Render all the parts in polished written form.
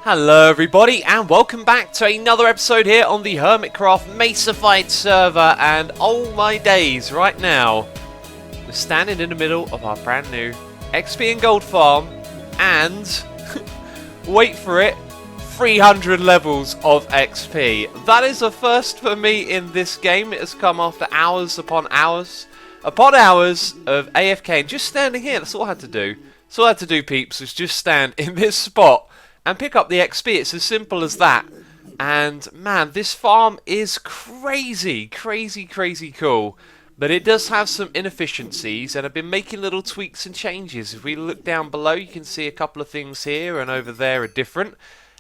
Hello everybody and welcome back to another episode here on the Hermitcraft Mesified server. And oh my days, right now we're standing in the middle of our brand new XP and gold farm and wait for it, 300 levels of XP. That is a first for me in this game. It has come after hours upon hours of AFK and just standing here. That's all I had to do. That's all I had to do, peeps, was just stand in this spot and pick up the XP. It's as simple as that. And man, this farm is crazy cool. But it does have some inefficiencies, and I've been making little tweaks and changes. If we look down below, you can see a couple of things here and over there are different.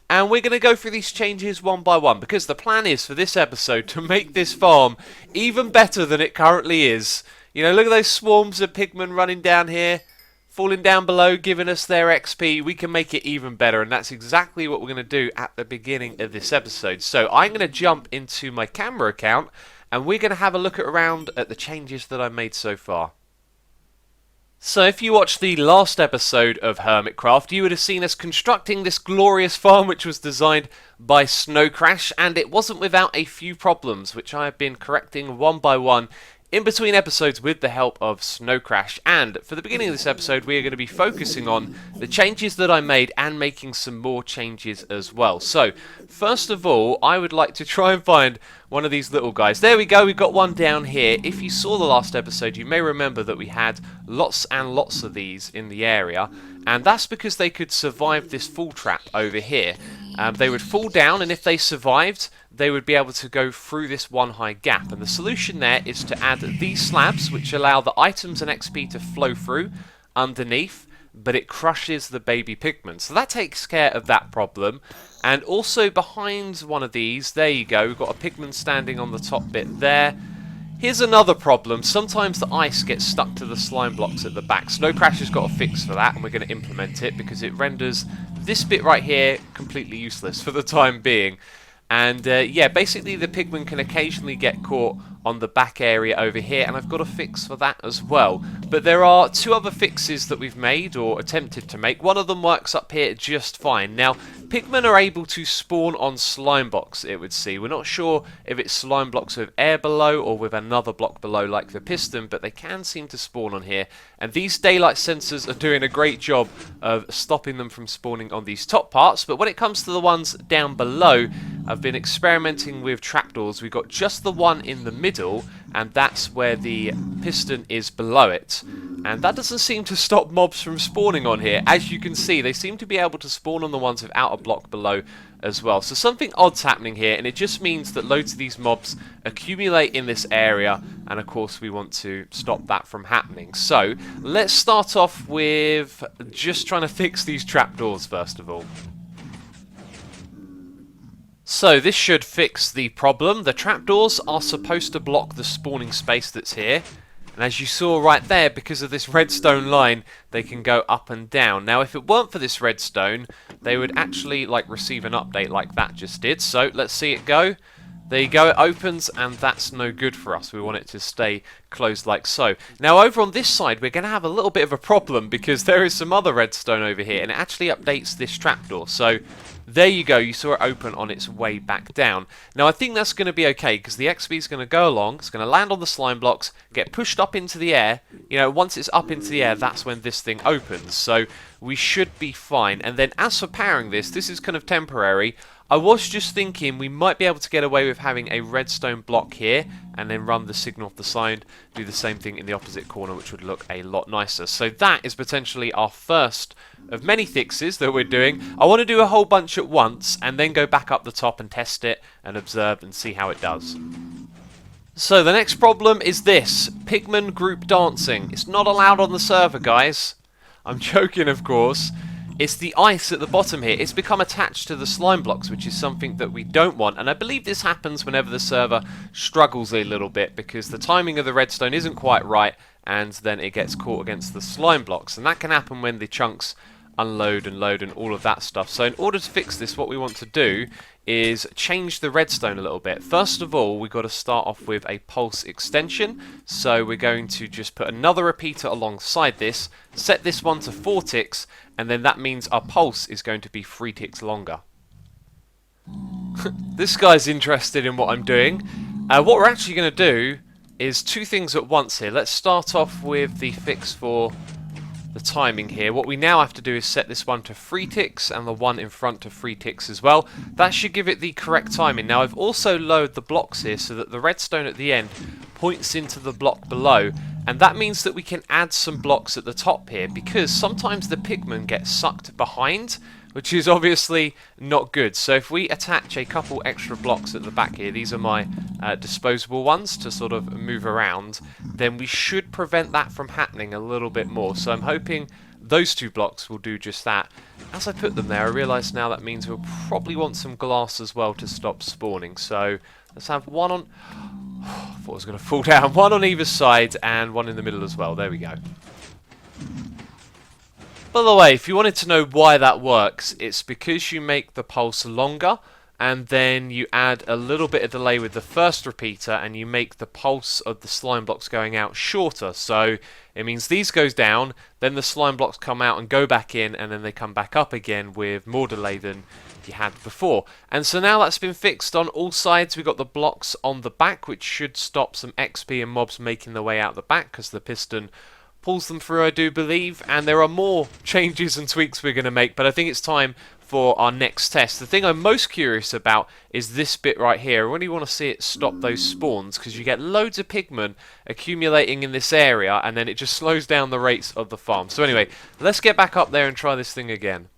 And we're going to go through these changes one by one, because the plan is for this episode to make this farm even better than it currently is. You know, look at those swarms of pigmen running down here, falling down below, giving us their XP. We can make it even better, and that's exactly what we're going to do at the beginning of this episode. So I'm going to jump into my camera account, and we're going to have a look around at the changes that I made so far. So if you watched the last episode of Hermitcraft, you would have seen us constructing this glorious farm which was designed by Crash, and it wasn't without a few problems, which I have been correcting one by one in between episodes with the help of Crash. And for the beginning of this episode, we are going to be focusing on the changes that I made and making some more changes as well. So first of all, I would like to try and find one of these little guys. There we go, we've got one down here. If you saw the last episode, you may remember that we had lots and lots of these in the area, and that's because they could survive this fall trap over here. They would fall down, and if they survived, they would be able to go through this one high gap. And the solution there is to add these slabs, which allow the items and XP to flow through underneath, but it crushes the baby pigmen. So that takes care of that problem. And also behind one of these, there you go, we've got a pigman standing on the top bit there. Here's another problem. Sometimes the ice gets stuck to the slime blocks at the back. Crash has got a fix for that, and we're going to implement it because it renders this bit right here completely useless for the time being. And yeah, basically the pigmen can occasionally get caught on the back area over here, and I've got a fix for that as well. But there are two other fixes that we've made, or attempted to make. One of them works up here just fine. Now, pigmen are able to spawn on slime blocks, it would seem. We're not sure if it's slime blocks with air below or with another block below like the piston, but they can seem to spawn on here. And these daylight sensors are doing a great job of stopping them from spawning on these top parts. But when it comes to the ones down below, I've been experimenting with trapdoors. We've got just the one in the middle, and that's where the piston is below it. And that doesn't seem to stop mobs from spawning on here. As you can see, they seem to be able to spawn on the ones without a block below as well. So something odd's happening here, and it just means that loads of these mobs accumulate in this area, and of course we want to stop that from happening. So let's start off with just trying to fix these trapdoors first of all. So this should fix the problem. The trapdoors are supposed to block the spawning space that's here. And as you saw right there, because of this redstone line, they can go up and down. Now, if it weren't for this redstone, they would actually receive an update like that just did. So let's see it go. There you go, it opens, and that's no good for us. We want it to stay closed like so. Now, over on this side, we're going to have a little bit of a problem because there is some other redstone over here, and it actually updates this trapdoor. So there you go, you saw it open on its way back down. Now, I think that's going to be okay because the XP is going to go along, it's going to land on the slime blocks, get pushed up into the air. You know, once it's up into the air, that's when this thing opens. So we should be fine. And then as for powering this is kind of temporary. I was just thinking we might be able to get away with having a redstone block here and then run the signal off the side, do the same thing in the opposite corner, which would look a lot nicer. So that is potentially our first of many fixes that we're doing. I want to do a whole bunch at once and then go back up the top and test it and observe and see how it does. So the next problem is this, pigmen group dancing. It's not allowed on the server, guys. I'm joking, of course. It's the ice at the bottom here. It's become attached to the slime blocks, which is something that we don't want. And I believe this happens whenever the server struggles a little bit because the timing of the redstone isn't quite right, and then it gets caught against the slime blocks. And that can happen when the chunks unload and load and all of that stuff. So in order to fix this, what we want to do is change the redstone a little bit. First of all, we've got to start off with a pulse extension. So we're going to just put another repeater alongside this, set this one to 4 ticks, and then that means our pulse is going to be 3 ticks longer. This guy's interested in what I'm doing. What we're actually going to do is two things at once here. Let's start off with the fix for the timing here. What we now have to do is set this one to 3 ticks and the one in front to 3 ticks as well. That should give it the correct timing. Now I've also lowered the blocks here so that the redstone at the end points into the block below, and that means that we can add some blocks at the top here, because sometimes the pigmen get sucked behind, which is obviously not good. So if we attach a couple extra blocks at the back here, these are my disposable ones to sort of move around, then we should prevent that from happening a little bit more. So I'm hoping those 2 blocks will do just that. As I put them there, I realise now that means we'll probably want some glass as well to stop spawning. So let's have one on... I thought I was going to fall down. One on either side and one in the middle as well. There we go. By the way, if you wanted to know why that works, it's because you make the pulse longer and then you add a little bit of delay with the first repeater and you make the pulse of the slime blocks going out shorter. So it means these goes down, then the slime blocks come out and go back in, and then they come back up again with more delay than you had before. And so now that's been fixed on all sides. We've got the blocks on the back, which should stop some XP and mobs making their way out the back because the piston pulls them through, I do believe. And there are more changes and tweaks we're going to make, but I think it's time for our next test. The thing I'm most curious about is this bit right here. I really want to see it stop those spawns, because you get loads of pigmen accumulating in this area and then it just slows down the rates of the farm. So anyway, let's get back up there and try this thing again.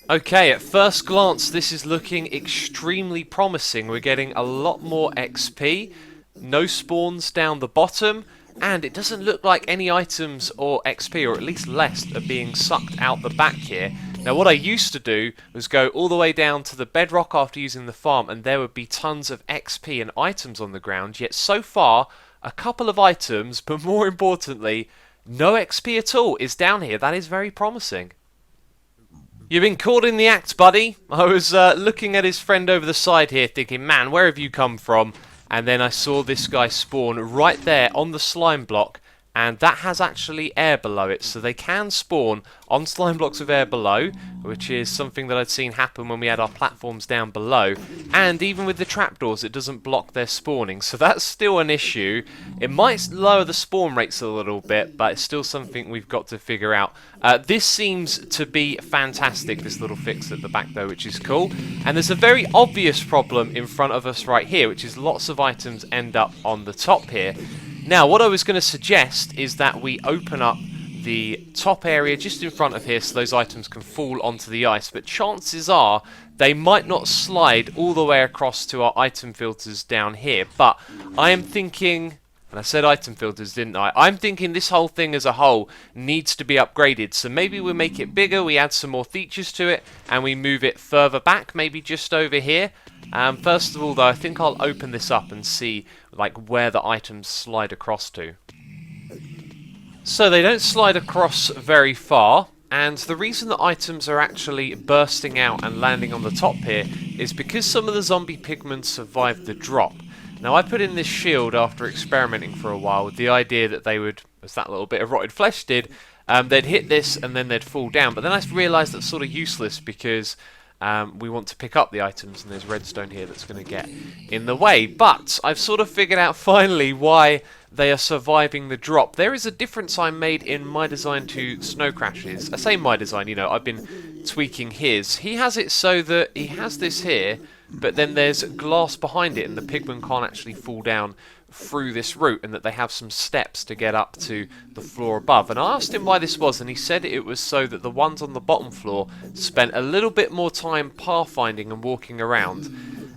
Okay, at first glance this is looking extremely promising. We're getting a lot more XP, no spawns down the bottom, and it doesn't look like any items or XP, or at least less, are being sucked out the back here. Now what I used to do was go all the way down to the bedrock after using the farm, and there would be tons of XP and items on the ground, yet so far a couple of items, but more importantly no XP at all is down here. That is very promising. You've been caught in the act, buddy. I was looking at his friend over the side here thinking, man, where have you come from? And then I saw this guy spawn right there on the slime block, and that has actually air below it, so they can spawn on slime blocks with air below, which is something that I'd seen happen when we had our platforms down below. And even with the trapdoors, it doesn't block their spawning, so that's still an issue. It might lower the spawn rates a little bit, but it's still something we've got to figure out. This seems to be fantastic, this little fix at the back though, which is cool. And there's a very obvious problem in front of us right here, which is lots of items end up on the top here. Now, what I was going to suggest is that we open up the top area just in front of here so those items can fall onto the ice, but chances are they might not slide all the way across to our item filters down here. But I am thinking, and I said item filters, didn't I? I'm thinking this whole thing as a whole needs to be upgraded, so maybe we make it bigger, we add some more features to it, and we move it further back, maybe just over here. First of all though, I think I'll open this up and see like where the items slide across to. So they don't slide across very far, and the reason that items are actually bursting out and landing on the top here is because some of the zombie pigmen survived the drop. Now I put in this shield after experimenting for a while with the idea that they would, as that little bit of rotted flesh did, they'd hit this and then they'd fall down, but then I realised that's sort of useless because we want to pick up the items and there's redstone here that's going to get in the way. But I've sort of figured out finally why they are surviving the drop. There is a difference I made in my design to Snow Crash's. I say my design, you know, I've been tweaking his. He has it so that he has this here, but then there's glass behind it and the pigmen can't actually fall down through this route, and that they have some steps to get up to the floor above. And I asked him why this was, and he said it was so that the ones on the bottom floor spent a little bit more time pathfinding and walking around,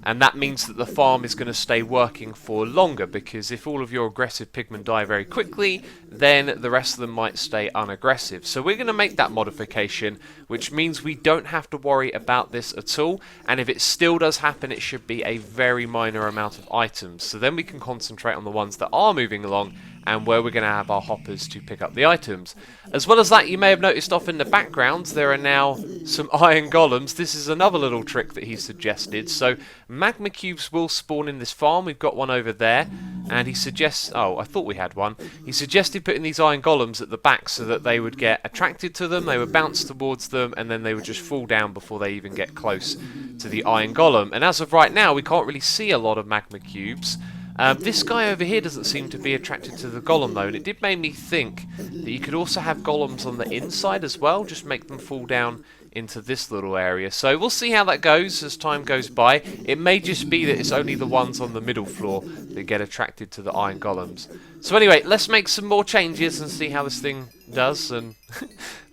and that means that the farm is going to stay working for longer, because if all of your aggressive pigmen die very quickly, then the rest of them might stay unaggressive. So we're going to make that modification, which means we don't have to worry about this at all, and if it still does happen, it should be a very minor amount of items. So then we can concentrate on the ones that are moving along and where we're going to have our hoppers to pick up the items. As well as that, you may have noticed off in the background there are now some iron golems. This is another little trick that he suggested. So magma cubes will spawn in this farm. We've got one over there, and he suggests, oh, I thought we had one. He suggested putting these iron golems at the back so that they would get attracted to them, they would bounce towards them, and then they would just fall down before they even get close to the iron golem. And as of right now, we can't really see a lot of magma cubes. This guy over here doesn't seem to be attracted to the golem though, and it did make me think that you could also have golems on the inside as well, just make them fall down into this little area. So we'll see how that goes as time goes by. It may just be that it's only the ones on the middle floor that get attracted to the iron golems. So anyway, let's make some more changes and see how this thing does. And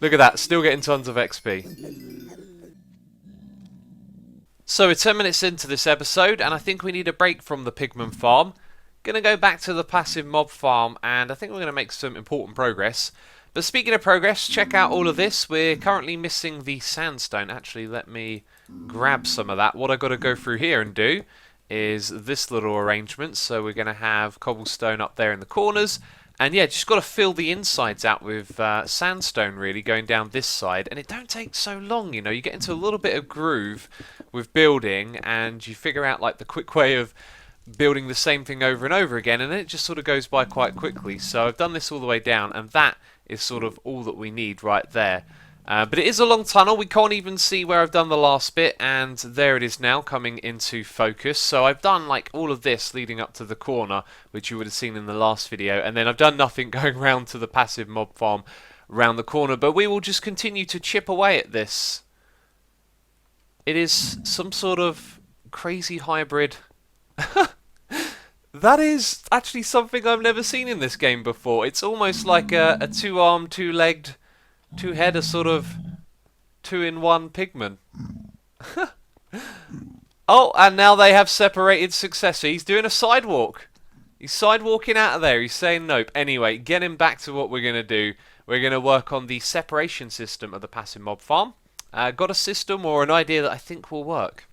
look at that, still getting tons of XP. So we're 10 minutes into this episode, and I think we need a break from the Pigman farm. Gonna go back to the passive mob farm, and I think we're gonna make some important progress. But speaking of progress, check out all of this. We're currently missing the sandstone. Actually, let me grab some of that. What I've got to go through here and do is this little arrangement. So we're gonna have cobblestone up there in the corners. And yeah, just got to fill the insides out with sandstone, really, going down this side. And it don't take so long, you know. You get into a little bit of groove with building, and you figure out like the quick way of building the same thing over and over again, and then it just sort of goes by quite quickly. So I've done this all the way down, and that is sort of all that we need right there. But it is a long tunnel. We can't even see where I've done the last bit, and there it is now coming into focus. So I've done like all of this leading up to the corner, which you would have seen in the last video, and then I've done nothing going round to the passive mob farm round the corner. But we will just continue to chip away at this. It is some sort of crazy hybrid. That is actually something I've never seen in this game before. It's almost like a two-armed, two-legged, two-header sort of two-in-one Pigman. Oh, and now they have separated successfully. He's doing a sidewalk. He's sidewalking out of there. He's saying nope. Anyway, getting back to what we're going to do. We're going to work on the separation system of the passive mob farm. Got a system or an idea that I think will work.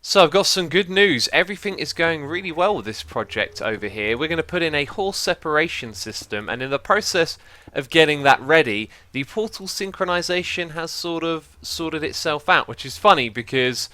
So I've got some good news. Everything is going really well with this project over here. We're going to put in a horse separation system, and in the process of getting that ready, the portal synchronization has sort of sorted itself out, which is funny because,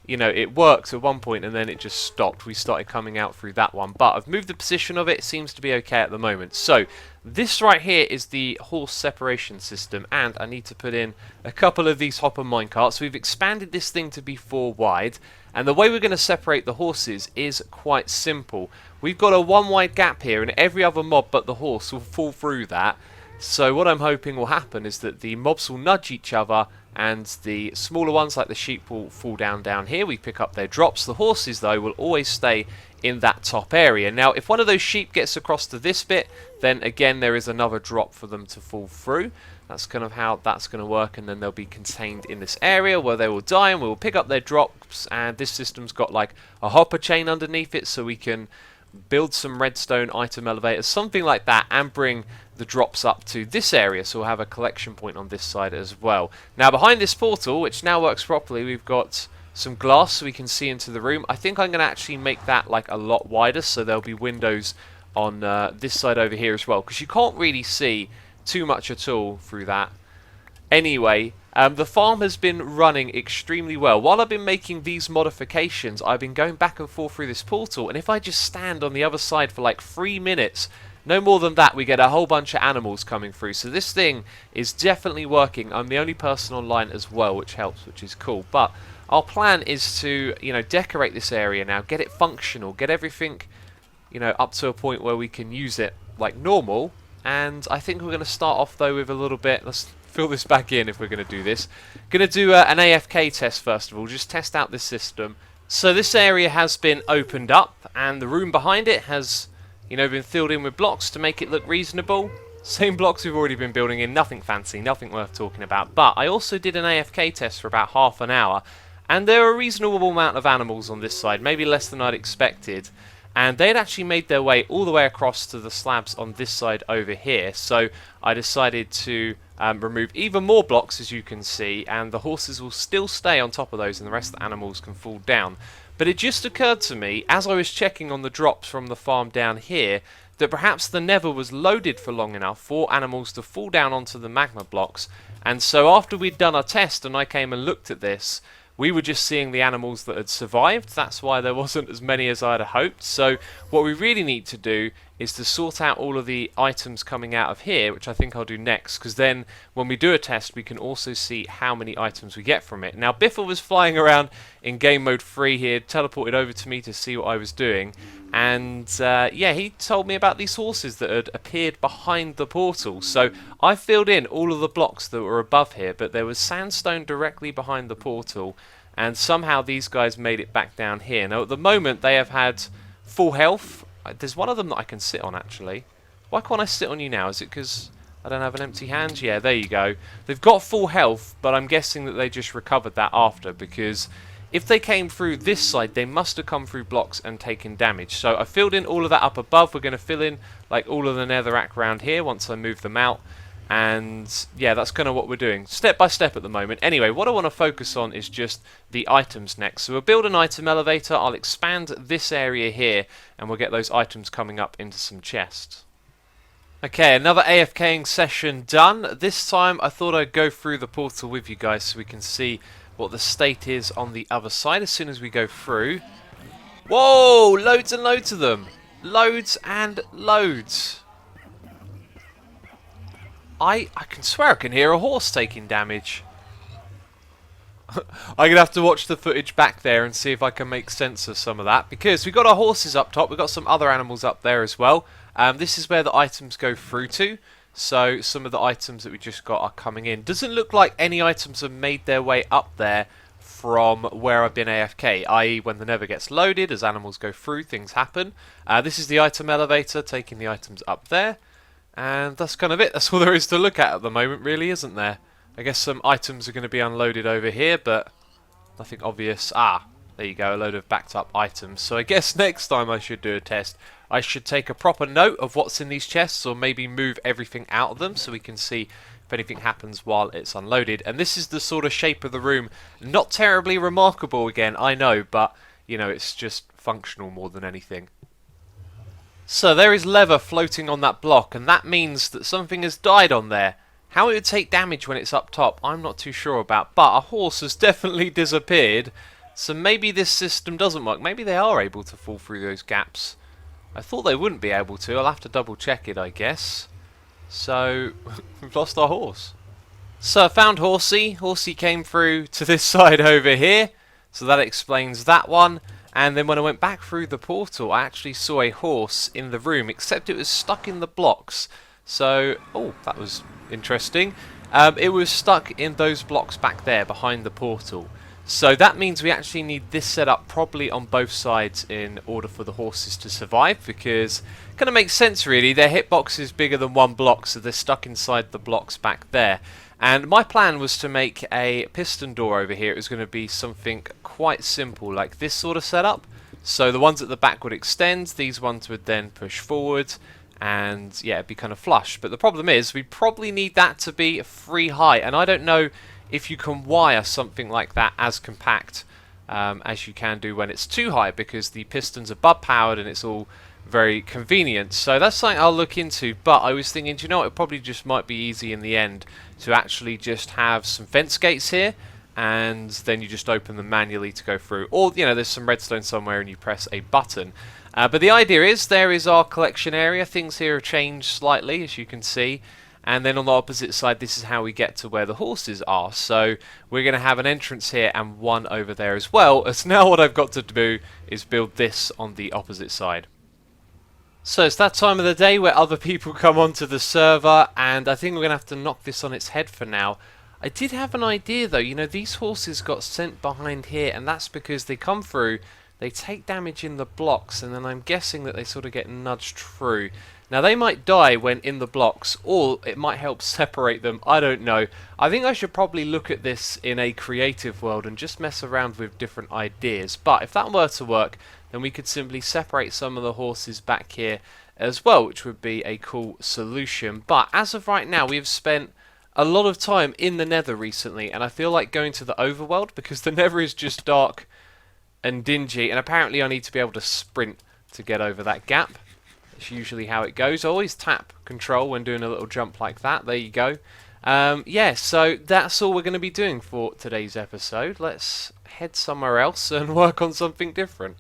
you know, it worked at one point and then it just stopped. We started coming out through that one, but I've moved the position of it. It seems to be okay at the moment. So this right here is the horse separation system, and I need to put in a couple of these hopper minecarts. We've expanded this thing to be 4 wide. And the way we're going to separate the horses is quite simple. We've got a 1 wide gap here, and every other mob but the horse will fall through that. So what I'm hoping will happen is that the mobs will nudge each other, and the smaller ones like the sheep will fall down here. We pick up their drops. The horses, though, will always stay in that top area. Now, if one of those sheep gets across to this bit, then again there is another drop for them to fall through. That's kind of how that's going to work, and then they'll be contained in this area where they will die, and we will pick up their drops. And this system's got like a hopper chain underneath it, so we can build some redstone item elevators, something like that, and bring the drops up to this area, so we'll have a collection point on this side as well. Now behind this portal, which now works properly, we've got some glass so we can see into the room. I think I'm going to actually make that like a lot wider, so there'll be windows on this side over here as well, because you can't really see too much at all through that. Anyway, the farm has been running extremely well. While I've been making these modifications, I've been going back and forth through this portal, and if I just stand on the other side for like 3 minutes, no more than that, we get a whole bunch of animals coming through. So this thing is definitely working. I'm the only person online as well, which helps, which is cool. But our plan is to, you know, decorate this area now, get it functional, get everything, you know, up to a point where we can use it like normal. And I think we're going to start off though with a little bit, let's fill this back in if we're going to do this. Going to do an AFK test first of all, just test out this system. So this area has been opened up, and the room behind it has, you know, been filled in with blocks to make it look reasonable. Same blocks we've already been building in, nothing fancy, nothing worth talking about. But I also did an AFK test for about half an hour, and there are a reasonable amount of animals on this side, maybe less than I'd expected. And they'd actually made their way all the way across to the slabs on this side over here. So I decided to remove even more blocks, as you can see, and the horses will still stay on top of those and the rest of the animals can fall down. But it just occurred to me, as I was checking on the drops from the farm down here, that perhaps the Nether was loaded for long enough for animals to fall down onto the magma blocks. And so after we'd done our test and I came and looked at this, we were just seeing the animals that had survived. That's why there wasn't as many as I'd hoped. So what we really need to do is to sort out all of the items coming out of here, which I think I'll do next, because then when we do a test we can also see how many items we get from it. Now Biffle was flying around in game mode 3 here, teleported over to me to see what I was doing, and yeah, he told me about these horses that had appeared behind the portal. So I filled in all of the blocks that were above here, but there was sandstone directly behind the portal, and somehow these guys made it back down here. Now at the moment they have had full health. There's one of them that I can sit on actually. Why can't I sit on you now? Is it because I don't have an empty hand? Yeah, there you go. They've got full health, but I'm guessing that they just recovered that after, because if they came through this side, they must have come through blocks and taken damage. So I filled in all of that up above. We're going to fill in like all of the netherrack around here once I move them out. And yeah, that's kind of what we're doing, step by step at the moment. Anyway, what I want to focus on is just the items next. So we'll build an item elevator, I'll expand this area here, and we'll get those items coming up into some chests. Okay, another AFKing session done. This time I thought I'd go through the portal with you guys so we can see what the state is on the other side as soon as we go through. Whoa, loads and loads of them. Loads and loads. I can swear I can hear a horse taking damage. I'm going to have to watch the footage back there and see if I can make sense of some of that, because we've got our horses up top, we've got some other animals up there as well. This is where the items go through to, so some of the items that we just got are coming in. Doesn't look like any items have made their way up there from where I've been AFK, i.e. when the Nether gets loaded, as animals go through, things happen. This is the item elevator, taking the items up there. And that's kind of it. That's all there is to look at the moment, really, isn't there? I guess some items are going to be unloaded over here, but nothing obvious. Ah, there you go, a load of backed up items. So I guess next time I should do a test, I should take a proper note of what's in these chests, or maybe move everything out of them so we can see if anything happens while it's unloaded. And this is the sort of shape of the room. Not terribly remarkable again, I know, but, you know, it's just functional more than anything. So there is leather floating on that block, and that means that something has died on there. How it would take damage when it's up top, I'm not too sure about, but a horse has definitely disappeared, so maybe this system doesn't work. Maybe they are able to fall through those gaps. I thought they wouldn't be able to. I'll have to double check it, I guess. So, we've lost our horse. So I found Horsey. Horsey came through to this side over here, so that explains that one. And then when I went back through the portal, I actually saw a horse in the room, except it was stuck in the blocks. So, oh, that was interesting. It was stuck in those blocks back there behind the portal. So that means we actually need this set up properly on both sides in order for the horses to survive, because it kind of makes sense really. Their hitbox is bigger than one block, so they're stuck inside the blocks back there. And my plan was to make a piston door over here. It was going to be something quite simple, like this sort of setup. So the ones at the back would extend, these ones would then push forward, and yeah, it'd be kind of flush. But the problem is, we probably need that to be free height, and I don't know if you can wire something like that as compact as you can do when it's too high, because the pistons are bub powered and it's all very convenient. So that's something I'll look into, but I was thinking, do you know what, it probably just might be easy in the end to actually just have some fence gates here, and then you just open them manually to go through, or you know, there's some redstone somewhere and you press a button. But the idea is, there is our collection area. Things here have changed slightly, as you can see, and then on the opposite side, this is how we get to where the horses are. So we're going to have an entrance here and one over there as well. As now what I've got to do is build this on the opposite side. So it's that time of the day where other people come onto the server, and I think we're going to have to knock this on its head for now. I did have an idea though. You know, these horses got sent behind here, and that's because they come through, they take damage in the blocks, and then I'm guessing that they sort of get nudged through. Now they might die when in the blocks, or it might help separate them, I don't know. I think I should probably look at this in a creative world and just mess around with different ideas. But if that were to work, then we could simply separate some of the horses back here as well, which would be a cool solution. But as of right now, we have spent a lot of time in the Nether recently, and I feel like going to the Overworld, because the Nether is just dark and dingy, and apparently I need to be able to sprint to get over that gap. It's usually how it goes. I always tap control when doing a little jump like that. There you go. Yeah, so that's all we're going to be doing for today's episode. Let's head somewhere else and work on something different.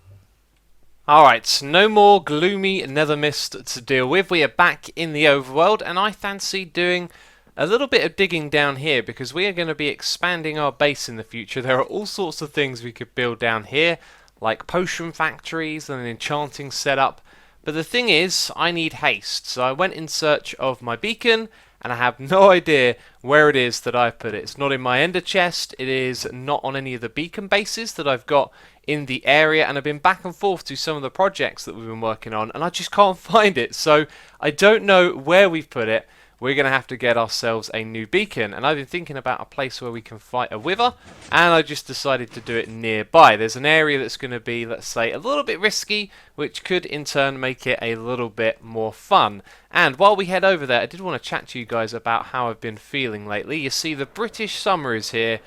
Alright, no more gloomy nether mist to deal with. We are back in the overworld, and I fancy doing a little bit of digging down here because we are going to be expanding our base in the future. There are all sorts of things we could build down here, like potion factories and an enchanting setup. But the thing is, I need haste, so I went in search of my beacon, and I have no idea where it is that I've put it. It's not in my ender chest, it is not on any of the beacon bases that I've got in the area, and I've been back and forth to some of the projects that we've been working on, and I just can't find it. So I don't know where we've put it. We're going to have to get ourselves a new beacon, and I've been thinking about a place where we can fight a wither, and I just decided to do it nearby. There's an area that's going to be, let's say, a little bit risky, which could in turn make it a little bit more fun. And while we head over there, I did want to chat to you guys about how I've been feeling lately. You see, the British summer is here,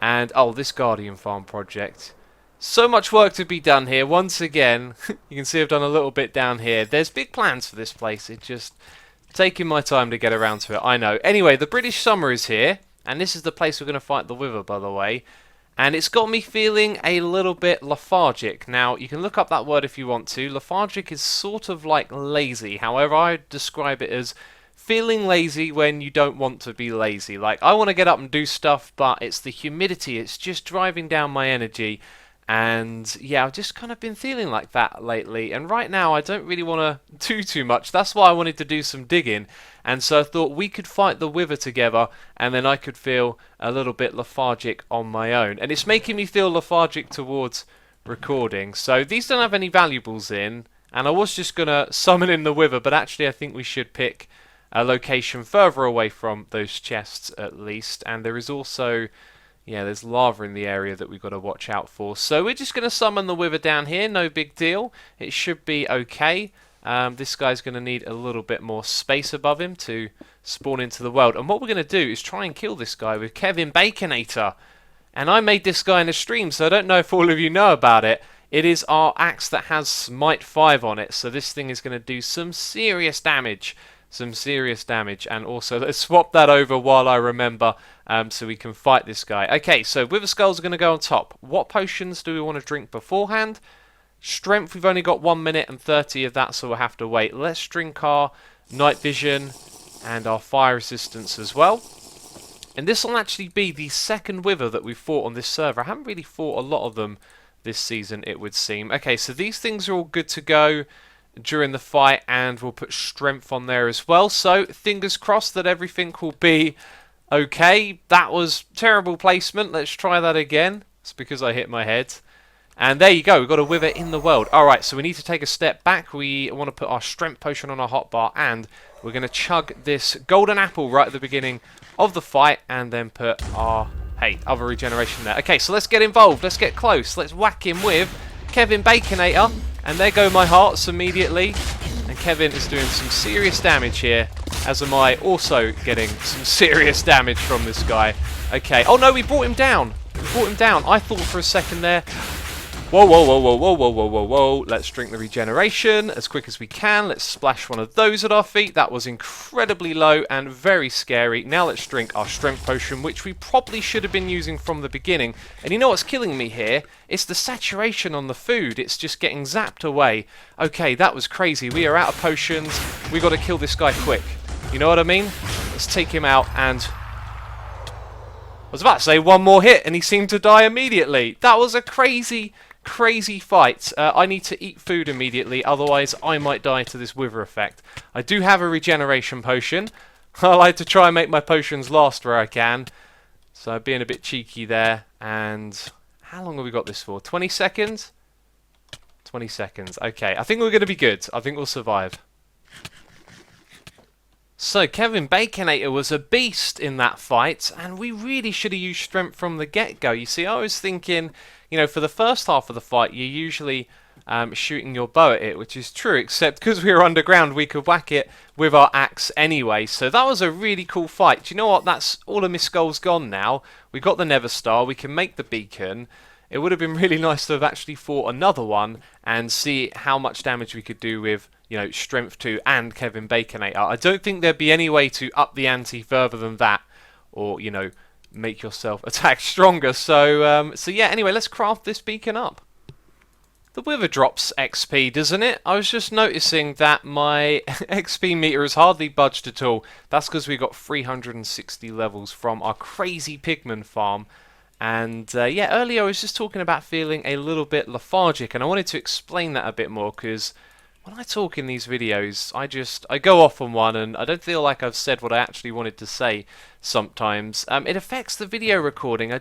and oh, this Guardian Farm project. So much work to be done here. Once again, you can see I've done a little bit down here. There's big plans for this place. It just taking my time to get around to it, I know. Anyway, the British summer is here, and this is the place we're going to fight the wither, by the way. And it's got me feeling a little bit lethargic. Now, you can look up that word if you want to. Lethargic is sort of like lazy. However, I describe it as feeling lazy when you don't want to be lazy. Like, I want to get up and do stuff, but it's the humidity. It's just driving down my energy. And yeah, I've just kind of been feeling like that lately, and right now I don't really want to do too much. That's why I wanted to do some digging, and so I thought we could fight the wither together, and then I could feel a little bit lethargic on my own. And it's making me feel lethargic towards recording. So these don't have any valuables in, and I was just going to summon in the wither, but actually I think we should pick a location further away from those chests at least. And there is also, yeah, there's lava in the area that we've got to watch out for. So we're just going to summon the wither down here, no big deal. It should be okay. This guy's going to need a little bit more space above him to spawn into the world. And what we're going to do is try and kill this guy with Kevin Baconator. And I made this guy in a stream, so I don't know if all of you know about it. It is our axe that has Smite 5 on it, so this thing is going to do some serious damage. And also let's swap that over while I remember, so we can fight this guy. Okay, so Wither Skulls are going to go on top. What potions do we want to drink beforehand? Strength, we've only got 1 minute and 30 of that, so we'll have to wait. Let's drink our Night Vision and our Fire Resistance as well. And this will actually be the second Wither that we've fought on this server. I haven't really fought a lot of them this season, it would seem. Okay, so these things are all good to go during the fight, and we'll put strength on there as well. So fingers crossed that everything will be okay. That was terrible placement. Let's try that again. It's because I hit my head. And there you go, we've got a wither in the world. Alright, so we need to take a step back. We want to put our strength potion on our hotbar, and we're going to chug this golden apple right at the beginning of the fight, and then put our, hey, other regeneration there. Okay, so let's get involved. Let's get close. Let's whack him with Kevin Baconator. And there go my hearts immediately. And Kevin is doing some serious damage here, as am I also getting some serious damage from this guy. Okay. Oh no, we brought him down. I thought for a second there, whoa, whoa, whoa, whoa, whoa, whoa, whoa, whoa, whoa. Let's drink the regeneration as quick as we can. Let's splash one of those at our feet. That was incredibly low and very scary. Now let's drink our strength potion, which we probably should have been using from the beginning. And you know what's killing me here? It's the saturation on the food. It's just getting zapped away. Okay, that was crazy. We are out of potions. We got to kill this guy quick. You know what I mean? Let's take him out, and I was about to say one more hit and he seemed to die immediately. That was a crazy fight. I need to eat food immediately, otherwise I might die to this wither effect. I do have a regeneration potion. I like to try and make my potions last where I can. So being a bit cheeky there. And how long have we got this for? 20 seconds? 20 seconds. Okay, I think we're going to be good. I think we'll survive. So Kevin Baconator was a beast in that fight, and we really should have used strength from the get-go. You see, I was thinking, you know, for the first half of the fight, you're usually shooting your bow at it, which is true, except because we were underground, we could whack it with our axe anyway. So that was a really cool fight. Do you know what? That's all of my skull's gone now. We got the Nether Star. We can make the beacon. it would have been really nice to have actually fought another one and see how much damage we could do with, you know, Strength 2 and Kevin Baconator. I don't think there'd be any way to up the ante further than that, or, you know, make yourself attack stronger. So yeah, anyway, let's craft this beacon up. The Wither drops XP, doesn't it? I was just noticing that my XP meter has hardly budged at all. That's because we got 360 levels from our crazy Pigman farm. And yeah, earlier I was just talking about feeling a little bit lethargic, and I wanted to explain that a bit more, because when I talk in these videos, I go off on one, and I don't feel like I've said what I actually wanted to say sometimes. It affects the video recording.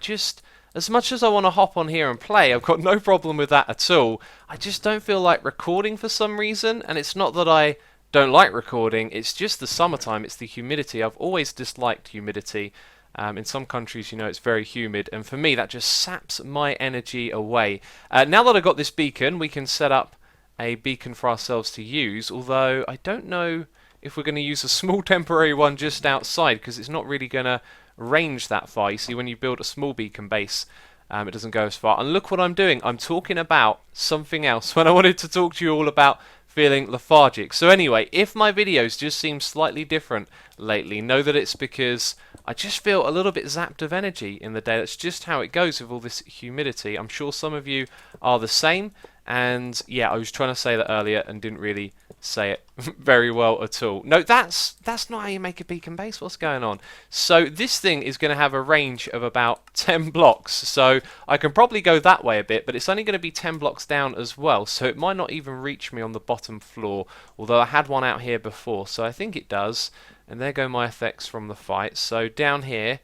As much as I want to hop on here and play, I've got no problem with that at all. I just don't feel like recording for some reason, and it's not that I don't like recording, it's just the summertime, it's the humidity. I've always disliked humidity. In some countries, you know, it's very humid, and for me that just saps my energy away. Now that I've got this beacon, we can set up a beacon for ourselves to use, although I don't know if we're going to use a small temporary one just outside, because it's not really going to range that far. You see, when you build a small beacon base, it doesn't go as far. And look what I'm doing. I'm talking about something else when I wanted to talk to you all about feeling lethargic. So anyway, if my videos just seem slightly different lately, know that it's because I just feel a little bit zapped of energy in the day. That's just how it goes with all this humidity. I'm sure some of you are the same. And yeah, I was trying to say that earlier and didn't really say it very well at all. No, that's not how you make a beacon base. What's going on? So this thing is going to have a range of about 10 blocks. So I can probably go that way a bit, but it's only going to be 10 blocks down as well. So it might not even reach me on the bottom floor, although I had one out here before. So I think it does. And there go my effects from the fight. So down here,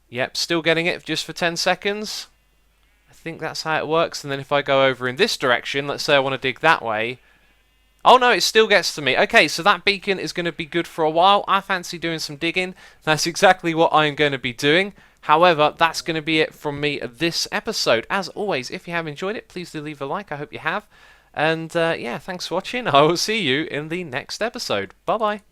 yep, still getting it just for 10 seconds. I think that's how it works. And then if I go over in this direction, let's say I want to dig that way. Oh no, it still gets to me. Okay, so that beacon is going to be good for a while. I fancy doing some digging. That's exactly what I'm going to be doing. However, that's going to be it from me this episode. As always, if you have enjoyed it, please do leave a like. I hope you have. And yeah, thanks for watching. I will see you in the next episode. Bye-bye.